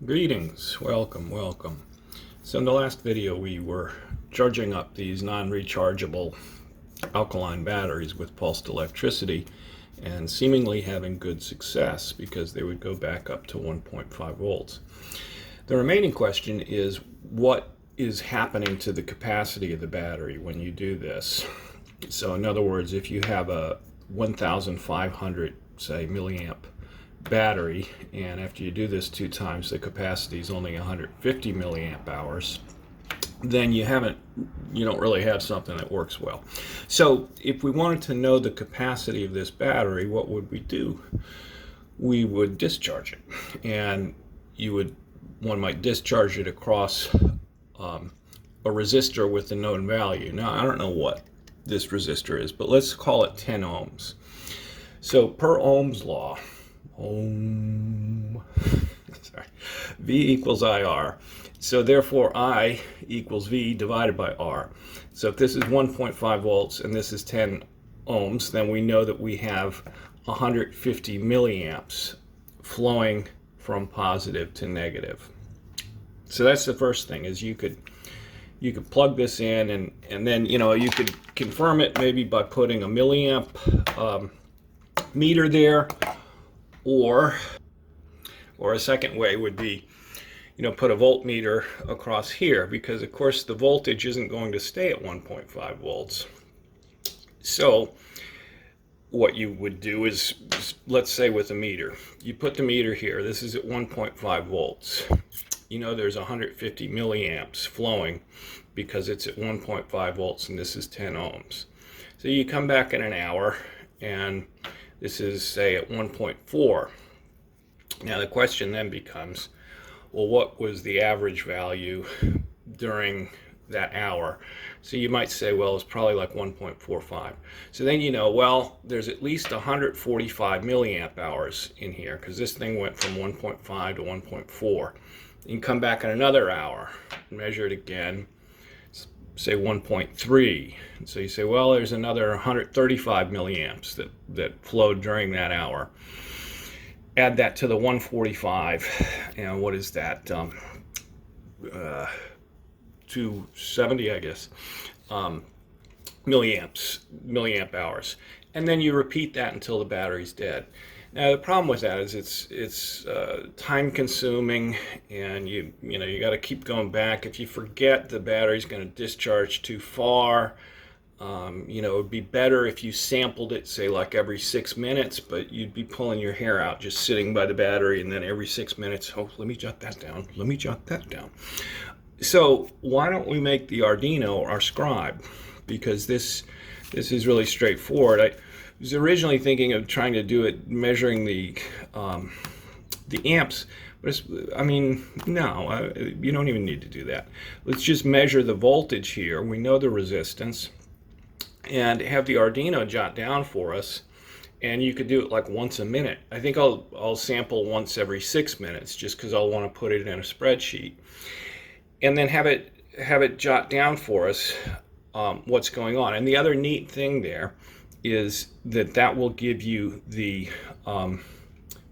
Greetings, welcome. So in the last video we were charging up these non-rechargeable alkaline batteries with pulsed electricity and seemingly having good success because they would go back up to 1.5 volts. The remaining question is what is happening to the capacity of the battery when you do this. So in other words, if you have a 1500 say milliamp battery, and after you do this 2 times the capacity is only 150 milliamp hours, then you don't really have something that works well. So if we wanted to know the capacity of this battery, what would we do? We would discharge it, and one might discharge it across a resistor with a known value. Now I don't know what this resistor is, but let's call it 10 ohms. So per Ohm's law, V equals IR. So therefore I equals V divided by R. So if this is 1.5 volts and this is 10 ohms, then we know that we have 150 milliamps flowing from positive to negative. So that's the first thing, is you could plug this in and then you could confirm it maybe by putting a milliamp meter there, or a second way would be put a voltmeter across here, because of course the voltage isn't going to stay at 1.5 volts. So what you would do is, let's say with a meter, you put the meter here, this is at 1.5 volts. There's 150 milliamps flowing because it's at 1.5 volts and this is 10 ohms. So you come back in an hour and this is, say, at 1.4. Now the question then becomes, well, what was the average value during that hour? So you might say, well, it's probably like 1.45. So then well, there's at least 145 milliamp hours in here, because this thing went from 1.5 to 1.4. You can come back in another hour, measure it again, say 1.3. And so you say, well, there's another 135 milliamps that flowed during that hour. Add that to the 145, and what is that? 270, I guess, milliamp hours. And then you repeat that until the battery's dead. Now the problem with that is it's time consuming, and you got to keep going back. If you forget the battery's going to discharge too far, it would be better if you sampled it, say like every 6 minutes, but you'd be pulling your hair out just sitting by the battery, and then every 6 minutes, oh, let me jot that down, let me jot that down. So why don't we make the Arduino our scribe? Because this is really straightforward. I was originally thinking of trying to do it measuring the amps, but no, you don't even need to do that. Let's just measure the voltage here. We know the resistance, and have the Arduino jot down for us, and you could do it like once a minute. I think I'll sample once every 6 minutes, just because I'll want to put it in a spreadsheet, and then have it jot down for us what's going on. And the other neat thing there is that will give you the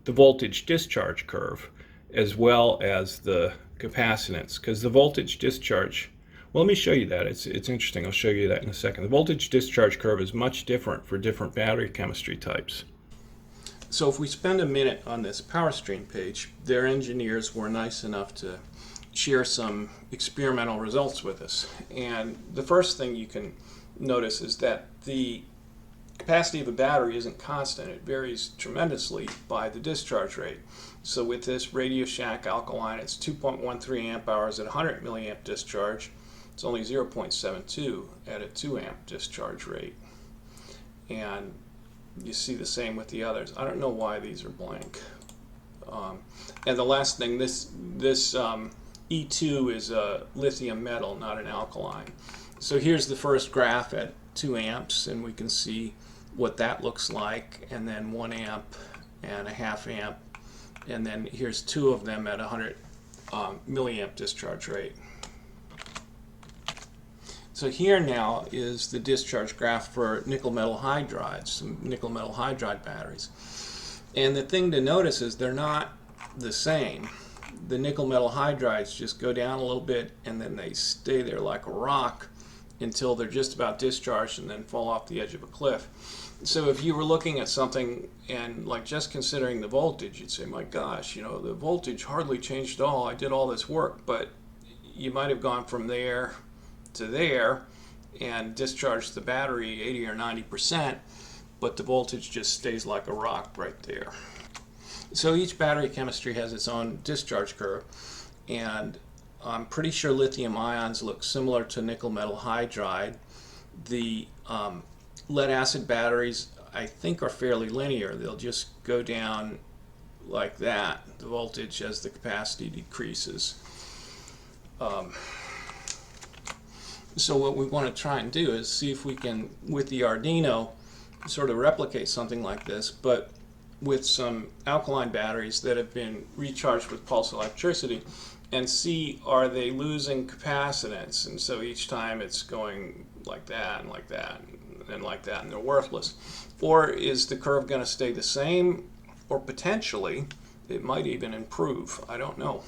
voltage discharge curve as well as the capacitance, because the voltage discharge, well, let me show you that. It's interesting. I'll show you that in a second. The voltage discharge curve is much different for different battery chemistry types. So if we spend a minute on this PowerStream page, their engineers were nice enough to share some experimental results with us. And the first thing you can notice is that the capacity of a battery isn't constant. It varies tremendously by the discharge rate. So with this Radio Shack Alkaline, it's 2.13 amp hours at 100 milliamp discharge. It's only 0.72 at a 2 amp discharge rate. And you see the same with the others. I don't know why these are blank. And the last thing, this E2 is a lithium metal, not an alkaline. So here's the first graph at 2 amps, and we can see what that looks like, and then 1 amp and a half amp, and then here's 2 of them at 100 milliamp discharge rate. So here now is the discharge graph for nickel metal hydrides, some nickel metal hydride batteries. And the thing to notice is they're not the same. the nickel metal hydrides just go down a little bit and then they stay there like a rock until they're just about discharged and then fall off the edge of a cliff. So if you were looking at something and like just considering the voltage, you'd say, my gosh, the voltage hardly changed at all. I did all this work, but you might have gone from there to there and discharged the battery 80 or 90%, but the voltage just stays like a rock right there. So each battery chemistry has its own discharge curve, and I'm pretty sure lithium ions look similar to nickel metal hydride. The lead acid batteries, I think, are fairly linear. They'll just go down like that, the voltage, as the capacity decreases. So what we want to try and do is see if we can, with the Arduino, sort of replicate something like this, but with some alkaline batteries that have been recharged with pulse electricity, and see, are they losing capacitance? And so each time it's going like that and like that and like that, and they're worthless. Or is the curve going to stay the same, or potentially it might even improve? I don't know.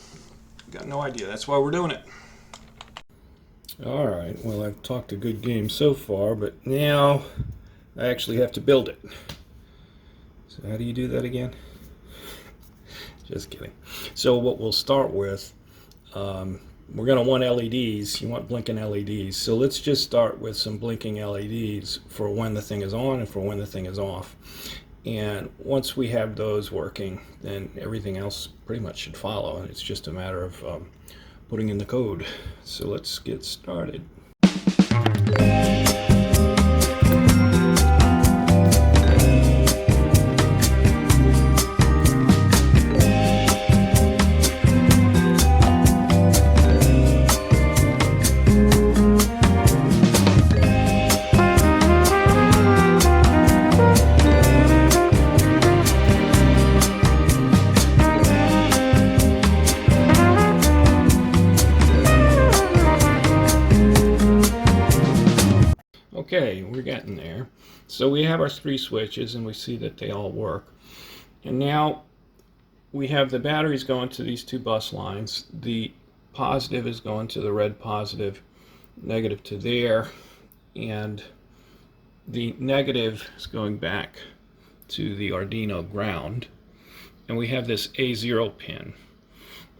Got no idea. That's why we're doing it. All right, well, I've talked a good game so far, but now I actually have to build it. So how do you do that again? Just kidding. So what we'll start with, we're going to want LEDs. You want blinking LEDs. So let's just start with some blinking LEDs for when the thing is on and for when the thing is off. And once we have those working, then everything else pretty much should follow. And it's just a matter of putting in the code. So let's get started. Okay, we're getting there. So we have our 3 switches and we see that they all work. And now we have the batteries going to these 2 bus lines. The positive is going to the red positive, negative to there, and the negative is going back to the Arduino ground. And we have this A0 pin.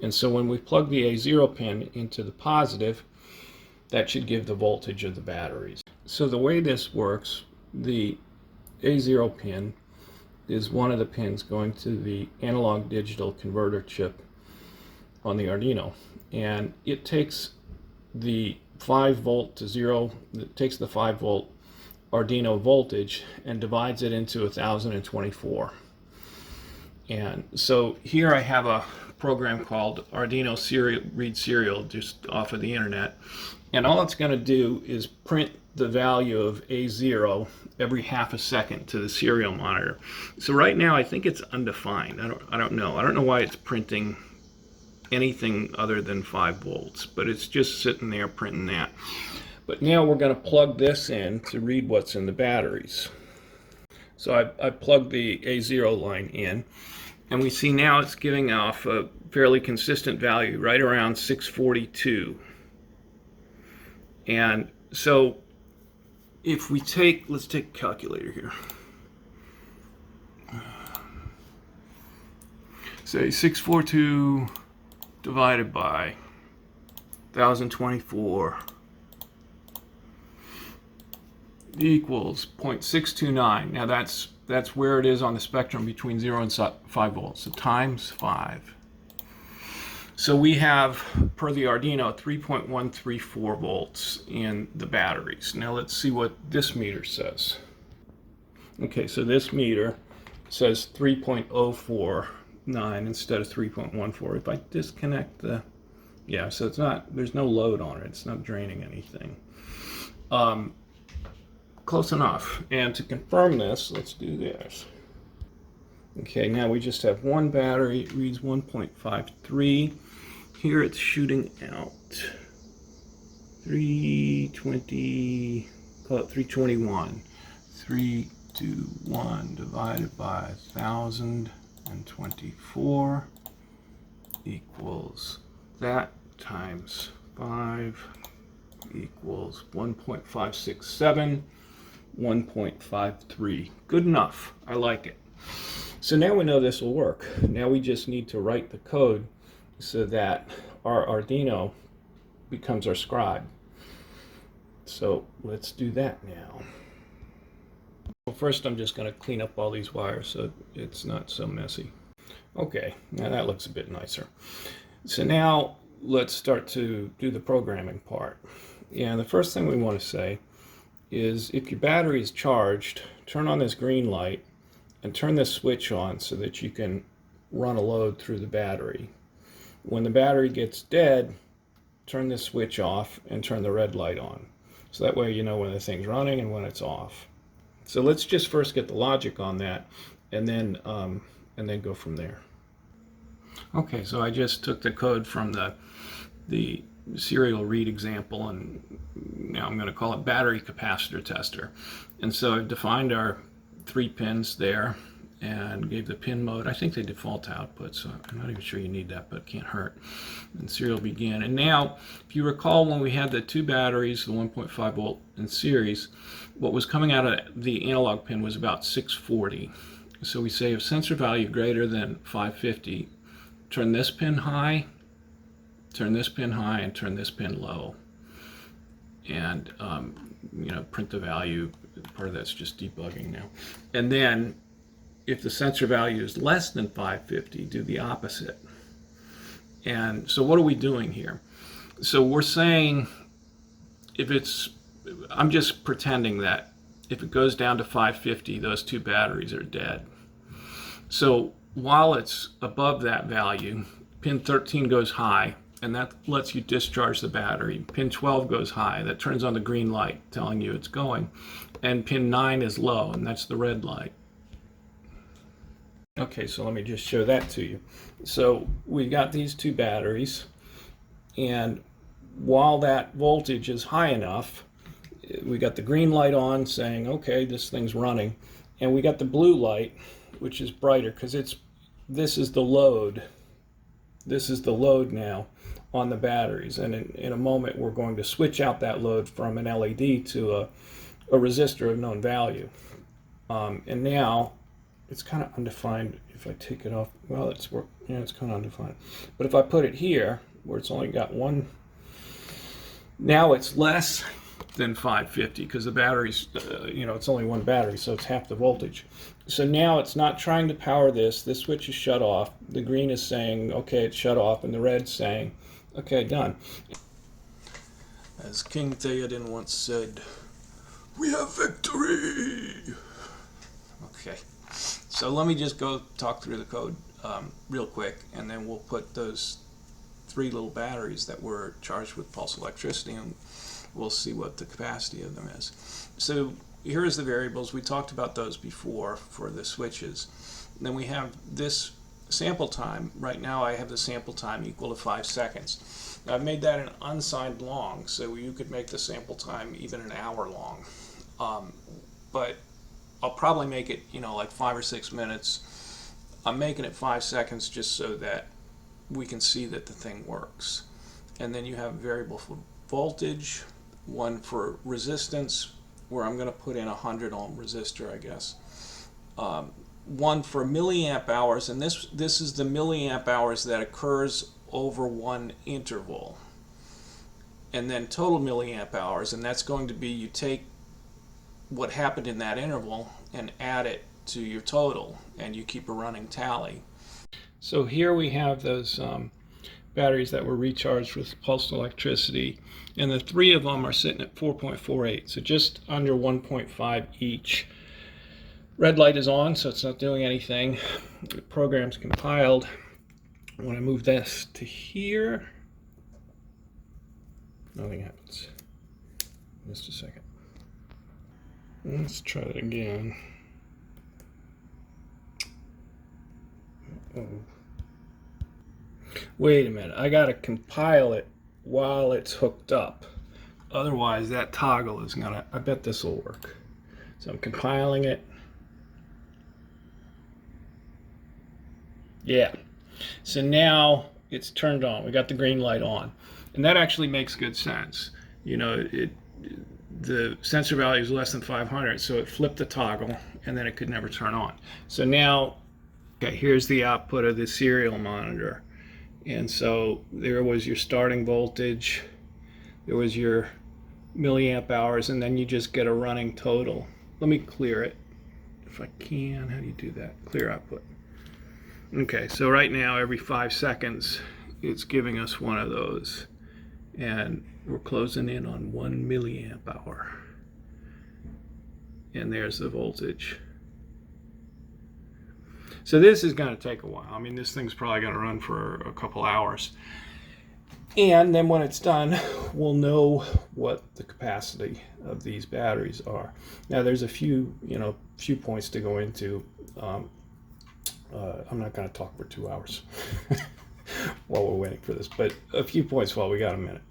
And so when we plug the A0 pin into the positive, that should give the voltage of the batteries. So the way this works, the A0 pin is one of the pins going to the analog digital converter chip on the Arduino, and it takes the 5 volt to 0, it takes the 5 volt Arduino voltage and divides it into 1024. And so here I have a program called Arduino Read Serial just off of the internet, and all it's going to do is print the value of A0 every half a second to the serial monitor. So right now I think it's undefined. I don't know why it's printing anything other than 5 volts, but it's just sitting there printing that. But now we're going to plug this in to read what's in the batteries. So I plugged the A0 line in, and we see now it's giving off a fairly consistent value right around 642. And so if we let's take a calculator here. Say 642 divided by 1024 equals 0.629. Now that's where it is on the spectrum between 0 and 5 volts. So times 5. So we have, per the Arduino, 3.134 volts in the batteries. Now let's see what this meter says. Okay, so this meter says 3.049 instead of 3.14. If I disconnect yeah, so there's no load on it. It's not draining anything. Close enough. And to confirm this, let's do this. Okay, now we just have one battery. It reads 1.53. Here it's shooting out 320, call it 321. 321 divided by 1024 equals that times 5 equals 1.567, 1.53. Good enough. I like it. So now we know this will work. Now we just need to write the code so that our Arduino becomes our scribe. So let's do that now. Well, first I'm just going to clean up all these wires so it's not so messy. Okay, now that looks a bit nicer. So now let's start to do the programming part. And the first thing we want to say is if your battery is charged, turn on this green light and turn this switch on so that you can run a load through the battery. When the battery gets dead, turn this switch off and turn the red light on. So that way you know when the thing's running and when it's off. So let's just first get the logic on that and then go from there. Okay, so I just took the code from the serial read example, and now I'm going to call it battery capacitor tester. And so I've defined our 3 pins there and gave the pin mode. I think they default to output, so I'm not even sure you need that, but it can't hurt. And serial begin. And now, if you recall when we had the 2 batteries, the 1.5 volt in series, what was coming out of the analog pin was about 640. So we say if sensor value greater than 550, turn this pin high, turn this pin high, and turn this pin low. And print the value. Part of that's just debugging now. And then if the sensor value is less than 550, do the opposite. And so what are we doing here? So we're saying I'm just pretending that if it goes down to 550, those 2 batteries are dead. So while it's above that value, pin 13 goes high, and that lets you discharge the battery. Pin 12 goes high, that turns on the green light telling you it's going. And pin 9 is low, and that's the red light. Okay, so let me just show that to you. So we got these 2 batteries, and while that voltage is high enough, we got the green light on saying, okay, this thing's running, and we got the blue light, which is brighter because this is the load. This is the load now on the batteries, and in a moment we're going to switch out that load from an LED to a resistor of known value. And now it's kind of undefined. If I take it off, well, it's kind of undefined. But if I put it here, where it's only got one, now it's less than 550 because the battery's, it's only one battery, so it's half the voltage. So now it's not trying to power this. This switch is shut off. The green is saying, okay, it's shut off, and the red's saying, okay, done. As King Theoden once said, we have victory! Okay, so let me just go talk through the code real quick, and then we'll put those 3 little batteries that were charged with pulse electricity, and we'll see what the capacity of them is. So here's the variables. We talked about those before for the switches. And then we have this sample time. Right now I have the sample time equal to 5 seconds. Now I've made that an unsigned long, so you could make the sample time even an hour long. But I'll probably make it, like 5 or 6 minutes. I'm making it 5 seconds just so that we can see that the thing works. And then you have a variable for voltage, one for resistance, where I'm going to put in a 100 ohm resistor, I guess. One for milliamp hours, and this is the milliamp hours that occurs over one interval. And then total milliamp hours, and that's going to be you take what happened in that interval and add it to your total, and you keep a running tally. So here we have those batteries that were recharged with pulsed electricity, and the 3 of them are sitting at 4.48, so just under 1.5 each. Red light is on, so it's not doing anything. The program's compiled. When I move this to here, nothing happens. Just a second. Let's try it again. Uh-oh. Wait a minute, I gotta compile it while it's hooked up. Otherwise that toggle is gonna, I bet this will work. So I'm compiling it. Yeah, so now it's turned on. We got the green light on. And that actually makes good sense. You know, the sensor value is less than 500, so it flipped the toggle, and then it could never turn on. So now, okay, here's the output of the serial monitor. And so there was your starting voltage, there was your milliamp hours, and then you just get a running total. Let me clear it if I can. How do you do that? Clear output. Okay, so right now every 5 seconds it's giving us one of those, and we're closing in on 1 milliamp hour, and there's the voltage. So this is going to take a while. I mean, this thing's probably going to run for a couple hours, and then when it's done, we'll know what the capacity of these batteries are. Now there's a few points to go into. I'm not going to talk for 2 hours while we're waiting for this, but a few points while we got a minute.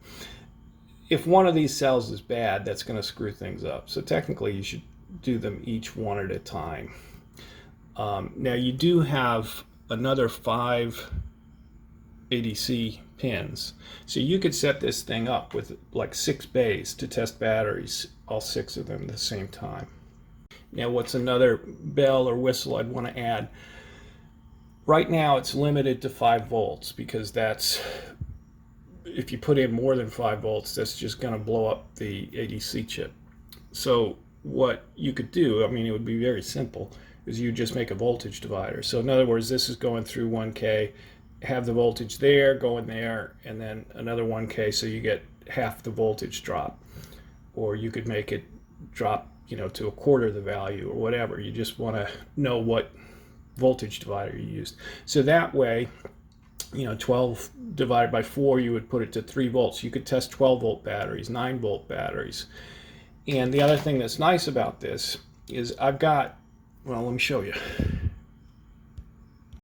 If one of these cells is bad, that's going to screw things up. So technically you should do them each one at a time. Now you do have another 5 ADC pins, so you could set this thing up with like 6 bays to test batteries, all 6 of them at the same time. Now what's another bell or whistle I'd want to add? Right now it's limited to 5 volts because that's, if you put in more than 5 volts, that's just going to blow up the ADC chip. So what you could do, I mean, it would be very simple, is you just make a voltage divider. So in other words, this is going through 1K, have the voltage there, going there, and then another 1K, so you get half the voltage drop. Or you could make it drop, to a quarter the value or whatever. You just want to know what voltage divider you used. So that way, 12 divided by 4, you would put it to 3 volts. You could test 12 volt batteries, 9 volt batteries. And the other thing that's nice about this is I've got, well, let me show you.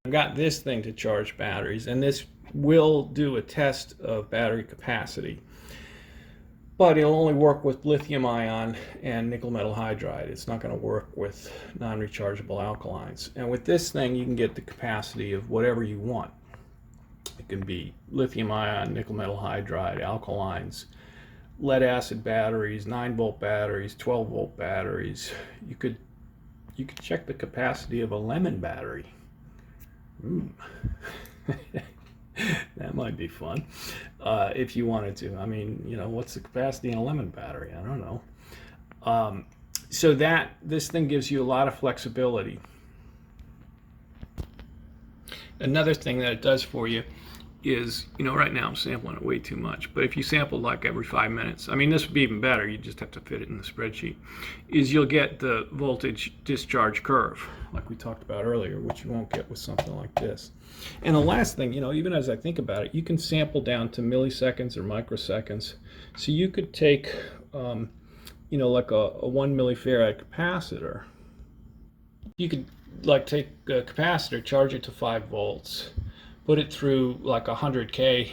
I've got this thing to charge batteries, and this will do a test of battery capacity. But it'll only work with lithium ion and nickel metal hydride. It's not going to work with non-rechargeable alkalines. And with this thing, you can get the capacity of whatever you want. It can be lithium ion, nickel metal hydride, alkalines, lead acid batteries, 9 volt batteries, 12 volt batteries. You could check the capacity of a lemon battery. That might be fun if you wanted to. I mean, what's the capacity in a lemon battery? I don't know. So this thing gives you a lot of flexibility. Another thing that it does for you is, right now I'm sampling it way too much, but if you sample like every 5 minutes, I mean, this would be even better, you just have to fit it in the spreadsheet, is you'll get the voltage discharge curve, like we talked about earlier, which you won't get with something like this. And the last thing, even as I think about it, you can sample down to milliseconds or microseconds. So you could take, like a 1 millifarad capacitor. You could take a capacitor, charge it to 5 volts, put it through like 100K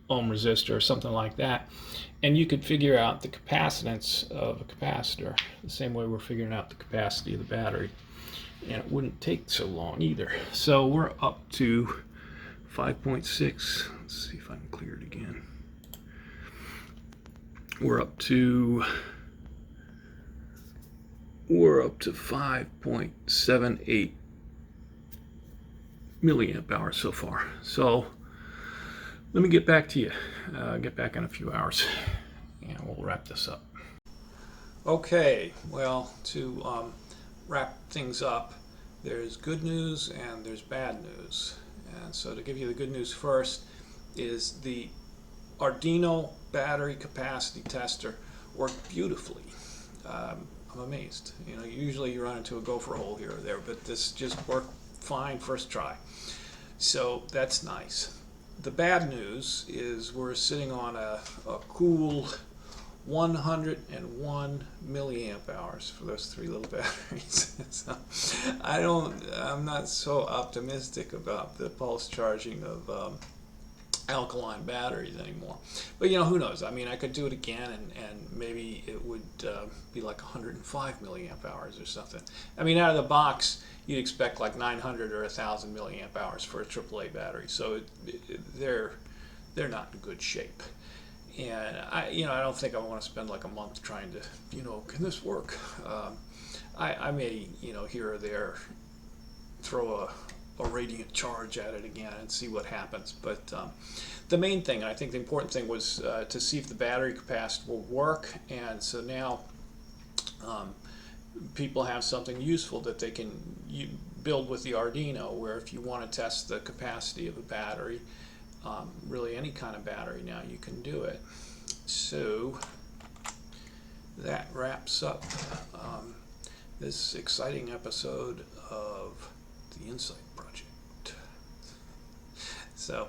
ohm resistor or something like that, and you could figure out the capacitance of a capacitor the same way we're figuring out the capacity of the battery, and it wouldn't take so long either. So we're up to 5.6. Let's see if I can clear it again. We're up to 5.78 milliamp hours so far. So let me get back to you. Get back in a few hours, and we'll wrap this up. Okay, well, to wrap things up, there's good news and there's bad news. And so to give you the good news first is the Arduino battery capacity tester worked beautifully. I'm amazed. Usually you run into a gopher hole here or there, but this just worked fine first try. So that's nice. The bad news is we're sitting on a cool 101 milliamp hours for those 3 little batteries. So I'm not so optimistic about the pulse charging of alkaline batteries anymore. But who knows? I mean, I could do it again, and maybe it would be like 105 milliamp hours or something. I mean, out of the box, you'd expect like 900 or 1,000 milliamp hours for a AAA battery. So they're not in good shape. And I don't think I want to spend like a month trying to, can this work? I may, here or there, throw a radiant charge at it again and see what happens. But the main thing, I think the important thing, was to see if the battery capacity will work. And so now people have something useful that they can build with the Arduino, where if you want to test the capacity of a battery, really any kind of battery now, you can do it. So that wraps up this exciting episode of the Insight Project. So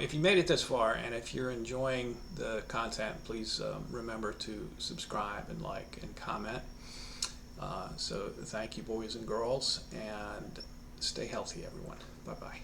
if you made it this far, and if you're enjoying the content, please remember to subscribe and like and comment. So thank you, boys and girls, and stay healthy, everyone. Bye-bye.